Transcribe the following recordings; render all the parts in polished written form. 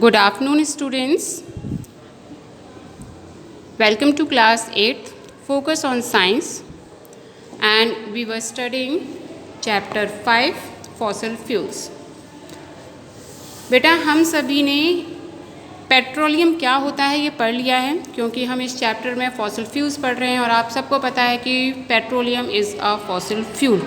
Good afternoon, students. Welcome to class 8th, Focus on Science, and we were studying chapter 5, Fossil Fuels. बेटा हम सभी ने petroleum क्या होता है ये पढ़ लिया है, क्योंकि हम इस चैप्टर में फॉसिल फ्यूल्स पढ़ रहे हैं और आप सबको पता है कि petroleum is a fossil fuel.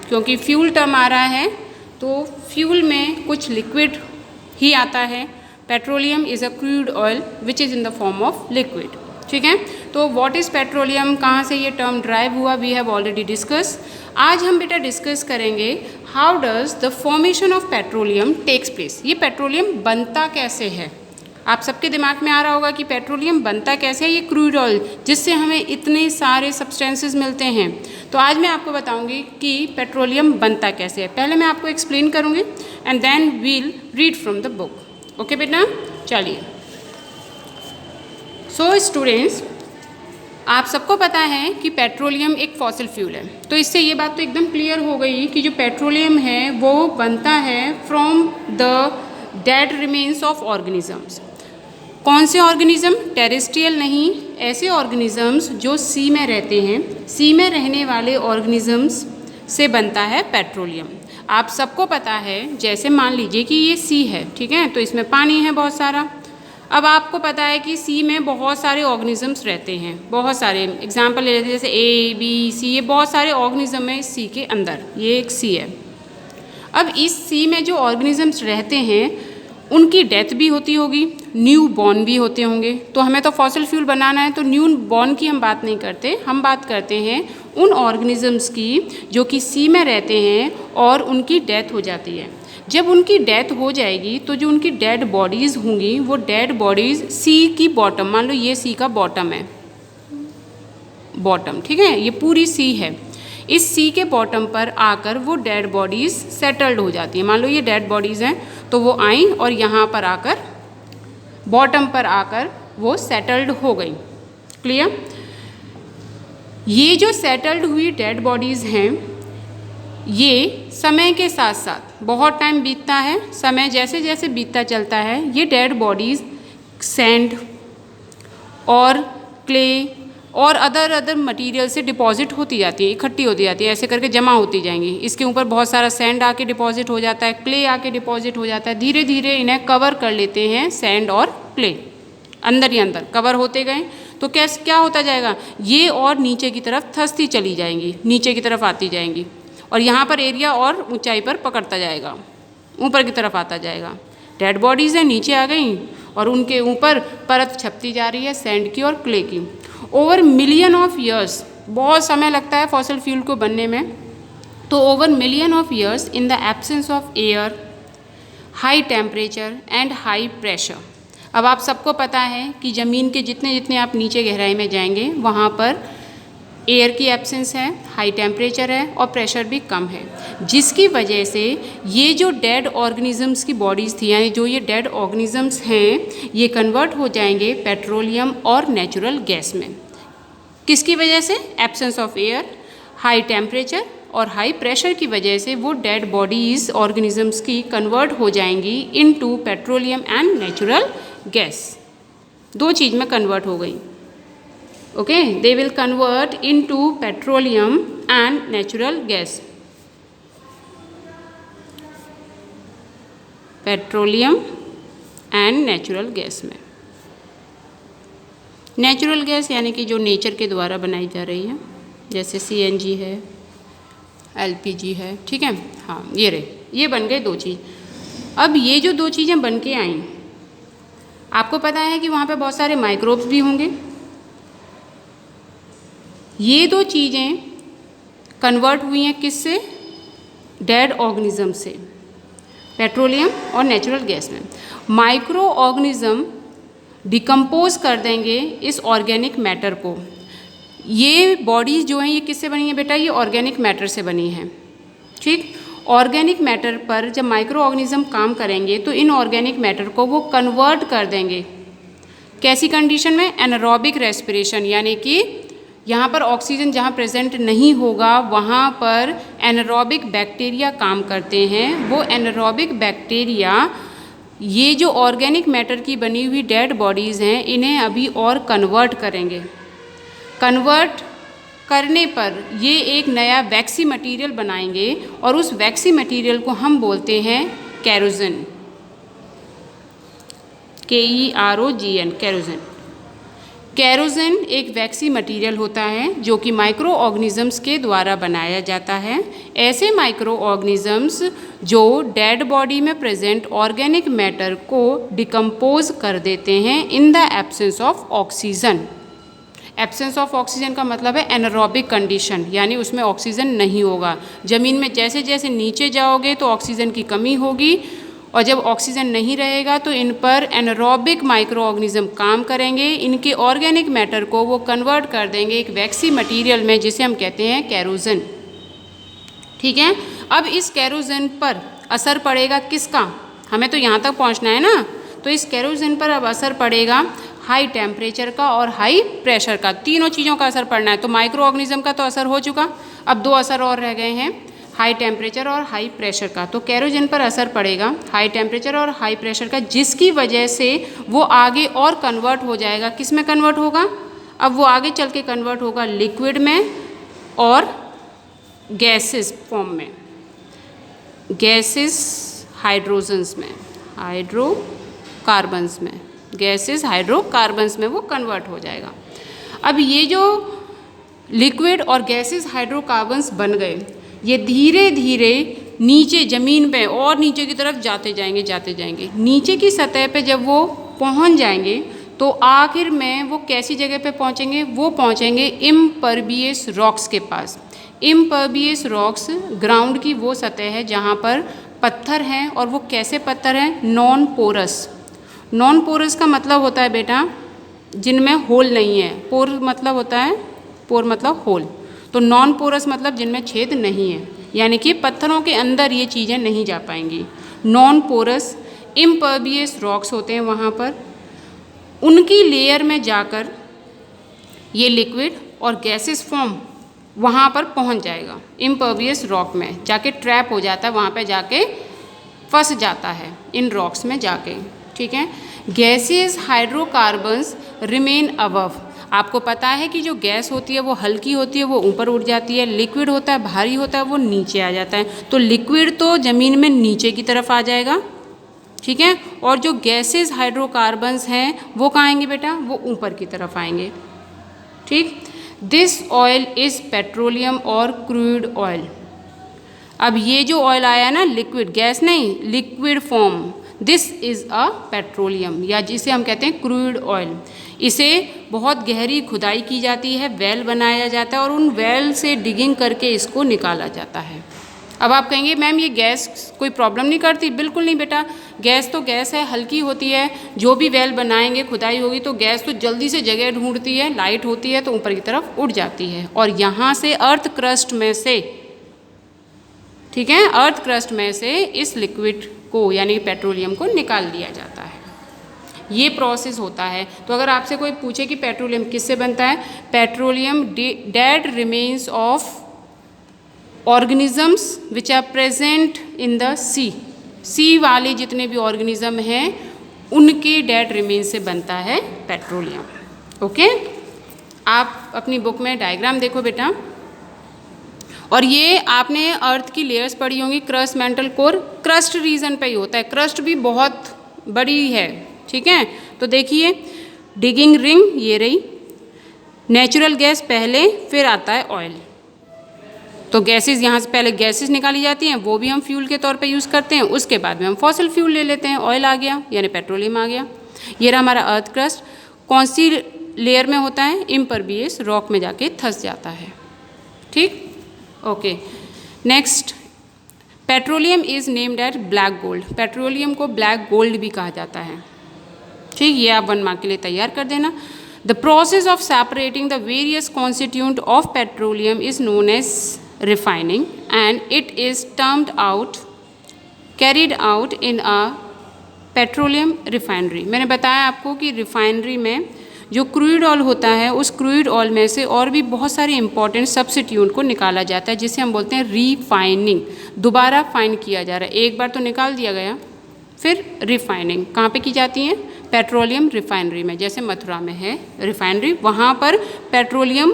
क्योंकि फ्यूल टर्म आ रहा है तो फ्यूल में कुछ लिक्विड ही आता है। Petroleum is a crude oil which is in the form of liquid. ठीक है, तो व्हाट इज़ पेट्रोलियम, कहाँ से ये टर्म ड्राइव हुआ, वी हैव ऑलरेडी डिस्कस। आज हम बेटा डिस्कस करेंगे how does the formation of petroleum takes place. ये पेट्रोलियम बनता कैसे है। आप सबके दिमाग में आ रहा होगा कि पेट्रोलियम बनता कैसे है। ये क्रूड ऑयल जिससे हमें इतने सारे सब्सटेंसेस मिलते हैं। तो आज मैं आपको बताऊंगी कि पेट्रोलियम बनता कैसे है। पहले मैं आपको एक्सप्लेन करूंगी and then we'll read from the book. Okay बेटा, चलिए। सो स्टूडेंट्स, आप सबको पता है कि पेट्रोलियम एक फॉसिल फ्यूल है। तो इससे ये बात तो एकदम क्लियर हो गई कि जो पेट्रोलियम है वो बनता है from the dead remains of organisms. कौन से ऑर्गेनिज्म? टेरेस्ट्रियल नहीं, ऐसे ऑर्गेनिजम्स जो सी में रहते हैं। सी में रहने वाले ऑर्गेनिजम्स से बनता है पेट्रोलियम। आप सबको पता है, जैसे मान लीजिए कि ये सी है, ठीक है, तो इसमें पानी है बहुत सारा। अब आपको पता है कि सी में बहुत सारे ऑर्गेनिजम्स रहते हैं, बहुत सारे एग्जाम्पल ले लेते हैं, जैसे ए बी सी, ये बहुत सारे ऑर्गेनिज्म है सी के अंदर। ये एक सी है। अब इस सी में जो ऑर्गेनिजम्स रहते हैं उनकी डेथ भी होती होगी, न्यू बॉर्न भी होते होंगे। तो हमें तो फॉसिल फ्यूल बनाना है, तो न्यू बॉर्न की हम बात नहीं करते, हम बात करते हैं उन ऑर्गेनिजम्स की जो कि सी में रहते हैं और उनकी डेथ हो जाती है। जब उनकी डेथ हो जाएगी तो जो उनकी डेड बॉडीज़ होंगी वो डेड बॉडीज़ सी की बॉटम, मान लो ये सी का बॉटम है, बॉटम, ठीक है, ये पूरी सी है। इस सी के बॉटम पर आकर वो डेड बॉडीज़ सेटल्ड हो जाती हैं। मान लो ये डेड बॉडीज़ हैं तो वो आई और यहाँ पर आकर बॉटम पर आकर वो सेटल्ड हो गई। क्लियर? ये जो सेटल्ड हुई डेड बॉडीज़ हैं ये समय के साथ साथ बहुत टाइम बीतता है, समय जैसे जैसे बीतता चलता है ये डेड बॉडीज़ सैंड और क्ले और अदर मटेरियल से डिपॉजिट होती जाती है, इकट्ठी होती जाती है, ऐसे करके जमा होती जाएंगी। इसके ऊपर बहुत सारा सैंड आके डिपॉजिट हो जाता है, क्ले आके डिपॉजिट हो जाता है। धीरे धीरे इन्हें कवर कर लेते हैं सैंड और क्ले, अंदर ही अंदर कवर होते गए तो कैसे क्या होता जाएगा, ये और नीचे की तरफ धंसती चली जाएंगी, नीचे की तरफ आती जाएंगी और यहाँ पर एरिया और ऊंचाई पर पकड़ता जाएगा, ऊपर की तरफ आता जाएगा। डेड बॉडीज़ हैं नीचे आ गई और उनके ऊपर परत छपती जा रही है सैंड की और क्ले की। ओवर मिलियन ऑफ ईयर्स, बहुत समय लगता है फॉसिल फ्यूल को बनने में, तो over million of years in the absence of air, high temperature and high pressure. अब आप सबको पता है कि ज़मीन के जितने जितने आप नीचे गहराई में जाएंगे वहाँ पर एयर की एब्सेंस है, हाई टेम्परेचर है और प्रेशर भी कम है, जिसकी वजह से ये जो डेड ऑर्गेनिजम्स की बॉडीज़ थी, यानी जो ये डेड ऑर्गेनिजम्स हैं, ये कन्वर्ट हो जाएंगे पेट्रोलियम और नेचुरल गैस में। किसकी वजह से? Absence of air, high temperature और हाई प्रेशर की वजह से वो डेड बॉडीज़ ऑर्गेनिजम्स की कन्वर्ट हो जाएंगी into petroleum and natural gas. दो चीज़ में कन्वर्ट हो गई। Okay, they will convert into petroleum and natural gas. Petroleum and natural gas में। नेचुरल गैस यानी कि जो नेचर के द्वारा बनाई जा रही है, जैसे CNG है, LPG है, ठीक है, हाँ ये रहे, ये बन गए दो चीज़। अब ये जो दो चीज़ें बन के आई, आपको पता है कि वहाँ पे बहुत सारे माइक्रोब्स भी होंगे। ये दो चीज़ें कन्वर्ट हुई हैं किससे? डेड ऑर्गेनिज्म से, पेट्रोलियम और नेचुरल गैस में। माइक्रो ऑर्गेनिज्म डिकम्पोज कर देंगे इस ऑर्गेनिक मैटर को। ये बॉडीज़ जो हैं ये किससे बनी है बेटा? ये ऑर्गेनिक मैटर से बनी है। ठीक, ऑर्गेनिक मैटर पर जब माइक्रो ऑर्गेनिज्म काम करेंगे तो इन ऑर्गेनिक मैटर को वो कन्वर्ट कर देंगे। कैसी कंडीशन में? एनारोबिक रेस्पिरेशन, यानी कि यहाँ पर ऑक्सीजन जहाँ प्रेजेंट नहीं होगा वहाँ पर एनारोबिक बैक्टीरिया काम करते हैं। वो एनारोबिक बैक्टीरिया ये जो ऑर्गेनिक मैटर की बनी हुई डेड बॉडीज़ हैं, इन्हें अभी और कन्वर्ट करेंगे। कन्वर्ट करने पर ये एक नया वैक्सी मटेरियल बनाएंगे और उस वैक्सी मटेरियल को हम बोलते हैं केरोसिन, KEROGN, केरोसिन। केरोसिन एक वैक्सी मटेरियल होता है जो कि माइक्रो ऑर्गेनिजम्स के द्वारा बनाया जाता है। ऐसे माइक्रो ऑर्गेनिजम्स जो डेड बॉडी में प्रेजेंट ऑर्गेनिक मैटर को डिकम्पोज कर देते हैं in the absence of oxygen. Absence of oxygen का मतलब है एनारोबिक कंडीशन, यानी उसमें ऑक्सीजन नहीं होगा। ज़मीन में जैसे जैसे नीचे जाओगे तो ऑक्सीजन की कमी होगी, और जब ऑक्सीजन नहीं रहेगा तो इन पर एनारोबिक माइक्रो ऑर्गेनिज्म काम करेंगे। इनके ऑर्गेनिक मैटर को वो कन्वर्ट कर देंगे एक वैक्सी मटेरियल में, जिसे हम कहते हैं केरोसिन। ठीक है, अब इस केरोसिन पर असर पड़ेगा किसका? हमें तो यहाँ तक पहुँचना है ना। तो इस केरोसिन पर अब असर पड़ेगा हाई टेम्परेचर का और हाई प्रेशर का, तीनों चीज़ों का असर पड़ना है। तो माइक्रो ऑर्गेनिज्म का तो असर हो चुका, अब दो असर और रह गए हैं, हाई टेम्परेचर और हाई प्रेशर का। तो केरोसिन पर असर पड़ेगा हाई टेम्परेचर और हाई प्रेशर का, जिसकी वजह से वो आगे और कन्वर्ट हो जाएगा। किस में कन्वर्ट होगा? अब वो आगे चल के कन्वर्ट होगा लिक्विड में और गैसेस फॉर्म में, गैसेस हाइड्रोजन्स में, हाइड्रोकार्बन्स में, गैसेस हाइड्रोकार्बन्स में वो कन्वर्ट हो जाएगा। अब ये जो लिक्विड और गैसेस हाइड्रोकार्बन्स बन गए, ये धीरे धीरे नीचे ज़मीन पे और नीचे की तरफ जाते जाएंगे। नीचे की सतह पे जब वो पहुंच जाएंगे तो आखिर में वो कैसी जगह पे पहुंचेंगे? वो पहुंचेंगे इम्परवियस रॉक्स के पास। इम्परवियस रॉक्स ग्राउंड की वो सतह है जहाँ पर पत्थर हैं, और वो कैसे पत्थर हैं? Non porous. नॉन पोरस का मतलब होता है बेटा जिनमें होल नहीं है। पोर मतलब होता है, पोर मतलब होल, तो नॉन पोरस मतलब जिनमें छेद नहीं है, यानी कि पत्थरों के अंदर ये चीज़ें नहीं जा पाएंगी। नॉन पोरस इम्परवियस रॉक्स होते हैं वहाँ पर, उनकी लेयर में जाकर ये लिक्विड और गैसेस फॉर्म वहाँ पर पहुँच जाएगा। इम्परवियस रॉक में जाके ट्रैप हो जाता है, वहाँ पे जाके फंस जाता है इन रॉक्स में जाके। ठीक है, गैसेस हाइड्रोकार्बन्स रिमेन अबव। आपको पता है कि जो गैस होती है वो हल्की होती है, वो ऊपर उठ जाती है, लिक्विड होता है भारी होता है, वो नीचे आ जाता है। तो लिक्विड तो ज़मीन में नीचे की तरफ आ जाएगा, ठीक है, और जो गैसेस हाइड्रोकार्बन्स हैं वो कहाँ आएंगे बेटा? वो ऊपर की तरफ आएंगे। ठीक, दिस ऑयल इज़ पेट्रोलियम और क्रूड ऑयल। अब ये जो ऑयल आया ना, लिक्विड, गैस नहीं, liquid form, this is a petroleum, या जिसे हम कहते हैं क्रूड ऑयल। इसे बहुत गहरी खुदाई की जाती है, वेल बनाया जाता है और उन वेल से डिगिंग करके इसको निकाला जाता है। अब आप कहेंगे मैम ये गैस कोई प्रॉब्लम नहीं करती? बिल्कुल नहीं बेटा, गैस तो गैस है, हल्की होती है। जो भी वेल बनाएंगे, खुदाई होगी तो गैस तो जल्दी से जगह ढूंढती है, लाइट होती है तो ऊपर की तरफ उड़ जाती है, और यहाँ से अर्थ क्रस्ट में से, ठीक है, अर्थ क्रस्ट में से इस लिक्विड को यानी पेट्रोलियम को निकाल लिया जाता है। ये प्रोसेस होता है। तो अगर आपसे कोई पूछे कि पेट्रोलियम किससे बनता है? Petroleum dead remains of organisms which are present in the sea वाले जितने भी ऑर्गेनिज्म हैं उनके डेड रिमेन्स से बनता है पेट्रोलियम। ओके, आप अपनी बुक में डायग्राम देखो बेटा, और ये आपने अर्थ की लेयर्स पढ़ी होंगी, crust, mantle core, crust region पे ही होता है। क्रस्ट भी बहुत बड़ी है, ठीक है। तो देखिए डिगिंग रिंग ये रही, नेचुरल गैस पहले, फिर आता है ऑयल। तो गैसेस, यहाँ से पहले गैसेस निकाली जाती हैं, वो भी हम फ्यूल के तौर पे यूज़ करते हैं। उसके बाद में हम फॉसिल फ्यूल ले लेते हैं, ऑयल आ गया यानी पेट्रोलियम आ गया। ये रहा हमारा अर्थ क्रस्ट, कौन सी लेयर में होता है? इम्परवियस रॉक में जाके धंस जाता है। ठीक, okay. Next, petroleum is named at black gold. Petroleum को ब्लैक गोल्ड भी कहा जाता है। ठीक, ये आप 1 मार्क के लिए तैयार कर देना। The process of separating the various constituent of petroleum is known as refining and it is carried out in a petroleum refinery। मैंने बताया आपको कि रिफाइनरी में जो क्रूड ऑयल होता है, उस क्रूड ऑयल में से और भी बहुत सारे इंपॉर्टेंट सब्स्टिट्यूट को निकाला जाता है, जिसे हम बोलते हैं रीफाइनिंग। दोबारा फाइन किया जा रहा है, एक बार तो निकाल दिया गया, फिर रिफाइनिंग कहाँ पे की जाती है? पेट्रोलियम रिफाइनरी में, जैसे मथुरा में है रिफाइनरी, वहाँ पर पेट्रोलियम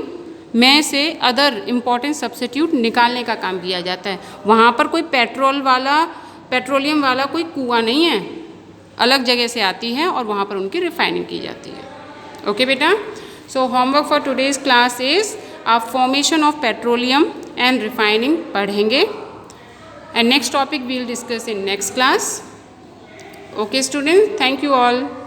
में से अदर इम्पॉर्टेंट सब्स्टिट्यूट निकालने का काम किया जाता है। वहाँ पर कोई पेट्रोलियम वाला कोई कुआं नहीं है, अलग जगह से आती है और वहाँ पर उनकी रिफाइनिंग की जाती है। ओके बेटा, so homework for today's class is आप formation of petroleum and refining पढ़ेंगे and next topic we will discuss in next class. Okay students, thank you all.